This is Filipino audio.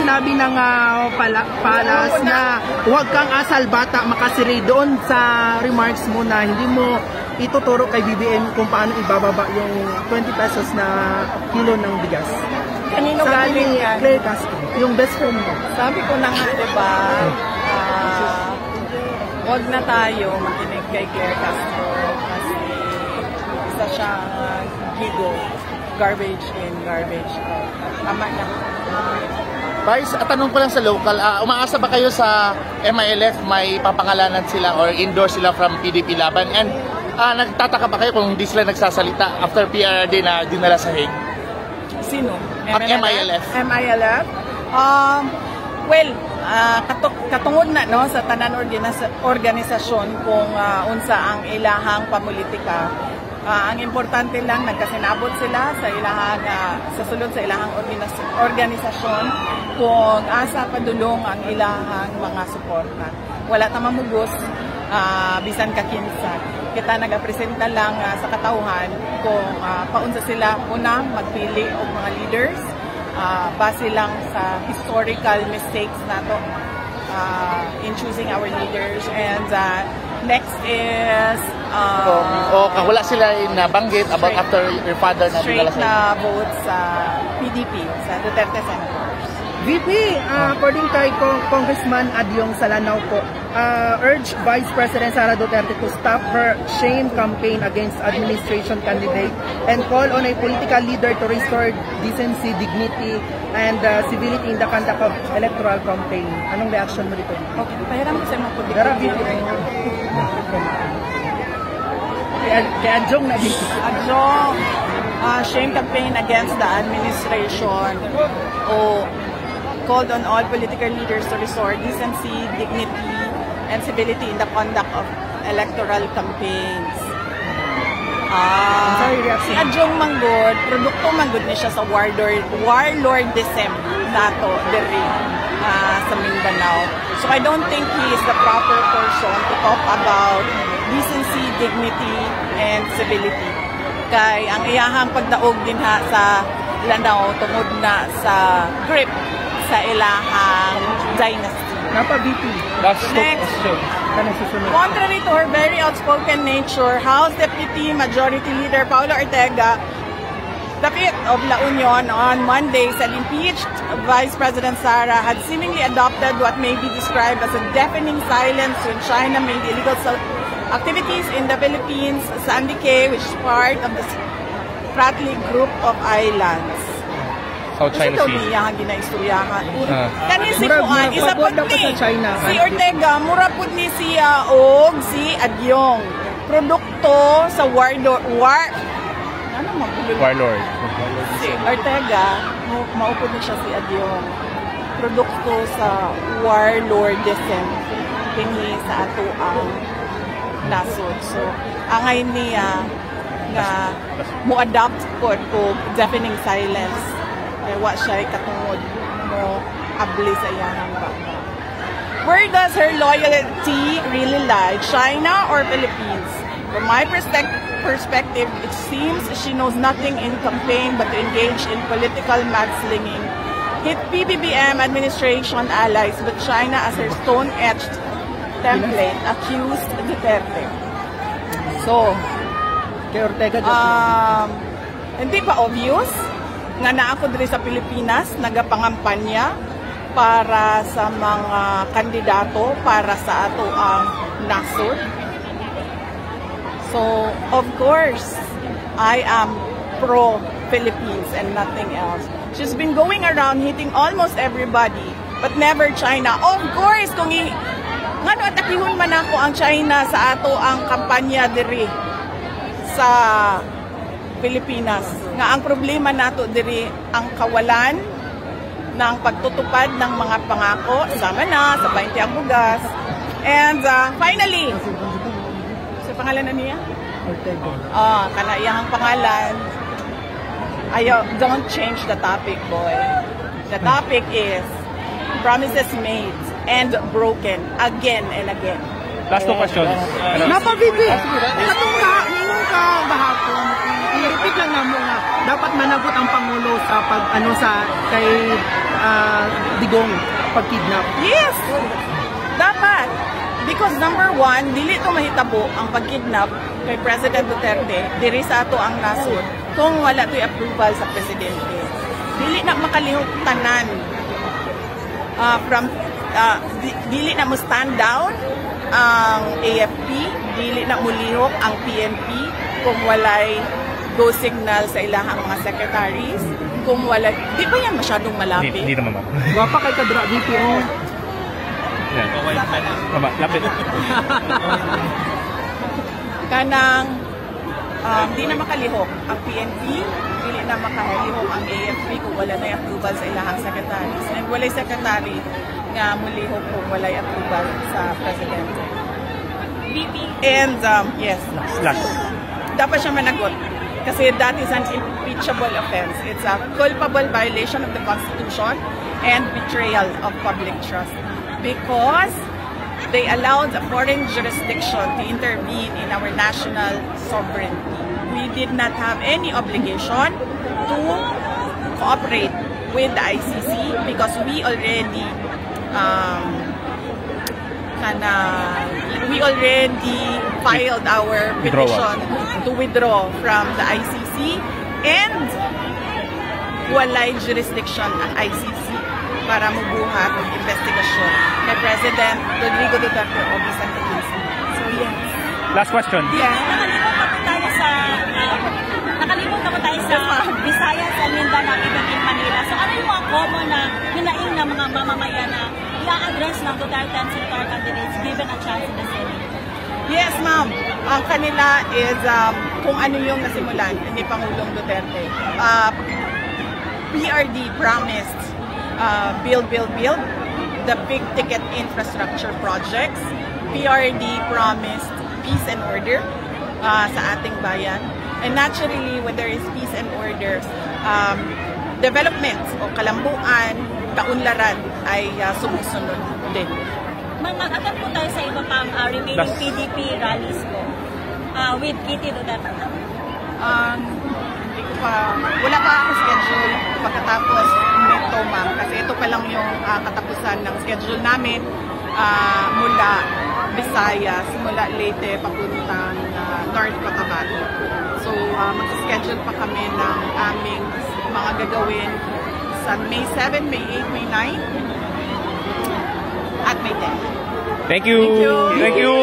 Sinabi ng palas na huwag kang asal bata makasiri doon sa remarks mo na hindi mo ituturo kay BBM kung paano ibababa yung 20 pesos na kilo ng bigas. Kanino galing yan? Claire Castro, yung best friend mo. Sabi ko na nga, diba, huwag na tayo makinig kay Claire Castro kasi isa siyang gigo. Garbage in, garbage out. Tama na. Vice, tanong ko lang sa local, umaasa ba kayo sa MILF may papangalanan sila or endorse sila from PDP Laban? And nagtataka ba kayo kung hindi sila nagsasalita after PRD na dinala sa Hague? Sino? MILF. MILF? Well, katungod na no, sa tanan organisasyon kung unsa ang ilahang pamulitika. Ang importante lang, nagkasinabot sila sa ilahang, sa sulod sa ilahang organisasyon kung asa padulong ang ilahang mga suporta. Wala ta mamugos, bisan kakinsa. Kita nagapresenta lang sa katauhan kung paunsa sila unang magpili og mga leaders, base lang sa historical mistakes nato in choosing our leaders. And next is wala sila nabanggit about after your father na straight na vote sa PDP, sa Duterte Senators. VP, according kay Congressman Adyong Salanao po, urge Vice President Sara Duterte to stop her shame campaign against administration candidate and call on a political leader to restore decency, dignity, and civility in the conduct of electoral campaign. Anong reaction mo dito? Okay, pahiram ko sa mga political kay Adyong na dito. Adyong, shame campaign against the administration. Called on all political leaders to restore decency, dignity, and civility in the conduct of electoral campaigns. Si Adyong Manggod, produkto manggod niya siya sa warlordism nato diri sa Mindanao. So I don't think he is the proper person to talk about decency, dignity, and civility. Kay ang iyahang pagdaog din ha sa Lanao tungod na sa grip sa ilahang dynasty. Napa-VP. Next, contrary to her very outspoken nature, House Deputy Majority Leader Paulo Ortega, the 5th of La Union on Monday said impeached Vice President Sara had seemingly adopted what may be described as a deafening silence when China made illegal activities in the Philippines, Sandy Cay, which is part of the Spratly Group of Islands. South China Sea. Ito niya ginaistoryahan. Kani si Kuan, isa po ni si Ortega, mura po ni siya og si Adyong. Produkto sa warlord. Si Ortega, maupod ni siya si Adyong. Produkto sa warlordism kini sa ato ang nasod. So, angay niya nga mo-adapt po deafening silence. Wa siya katungod mo abli sa iyang baka. Where does her loyalty really lie? China or Philippines? From my perspective, it seems she knows nothing in campaign but to engage in political mudslinging, hit PBBM administration allies, but China as her stone-etched template accused Duterte. So, kay Ortega, hindi pa obvious nga naako diri sa Pilipinas nagapangampanya para sa mga kandidato para sa ato ang nasod. So, of course, I am pro-Philippines and nothing else. She's been going around hitting almost everybody, but never China. Of course, kung ngano atakihon man ako ang China sa ato ang kampanya diri sa Pilipinas. Nga ang problema nato diri ang kawalan ng pagtutupad ng mga pangako, sama na sa 20 ang bugas. And finally, sa pangalan na niya? Ortega. Kana iyang pangalan. Ayaw, don't change the topic, boy. The topic is promises made and broken again and again. Last two questions. Napa-VP. Katong ka, ninong ka bahapon, repeat lang na mo nga, dapat managot ang Pangulo sa kay Digong pagkidnap. Yes! Dapat! Because number one, dili to mahitabo ang pagkidnap kay President Duterte, diri sa ato ang nasod, kung wala to'y approval sa Presidente. Dili na makalihok tanan dili na mo stand down ang AFP, dili na mulihok ang PNP kung walay go signal sa ilahang mga secretaries, kung wala, di ba yan masyadong malapit? Hindi naman, ma'am. Wapa kay Kadra VPO. Mama, lapit. Kanang di na makalihok ang PNP, dili na makalihok ang AFP kung wala na approval sa ilahang secretaries. And walay secretary nga mulihok kung walay approval sa Presidente. And yes, Last. dapat siya managot. Kasi that is an impeachable offense. It's a culpable violation of the Constitution and betrayal of public trust. Because they allowed a foreign jurisdiction to intervene in our national sovereignty. We did not have any obligation to cooperate with the ICC because we already filed our petition to withdraw from the ICC, and walay jurisdiction ang ICC para mabuhat ang investigasyon kay President Rodrigo Duterte o Vicente Quincy. So yes. Last question. Yeah. Nakalimot na po tayo sa Visayas and Mindanao, even in Manila. So ano yung mga common na hinaing na mga mamamayan na i-address ng Duterte and Senator candidates given a chance in the Senate? Yes, ma'am. Ang kanila is kung ano yung nasimulan ni Pangulong Duterte. PRD promised build, the big ticket infrastructure projects. PRD promised peace and order sa ating bayan. And naturally, when there is peace and order, development o kalambuan, kaunlaran ay sumusunod din. Mag-attend po tayo sa iba pang remaining PDP rallies ko with Kitty Duterte. Wala pa ako schedule pagkatapos nito, ma'am. Kasi ito pa lang yung katapusan ng schedule namin mula Visayas, mula Leyte, papuntang North Cotabato. So, mag-schedule pa kami ng aming mga gagawin sa May 7, May 8, May 9, at May 10. Thank you. Thank you.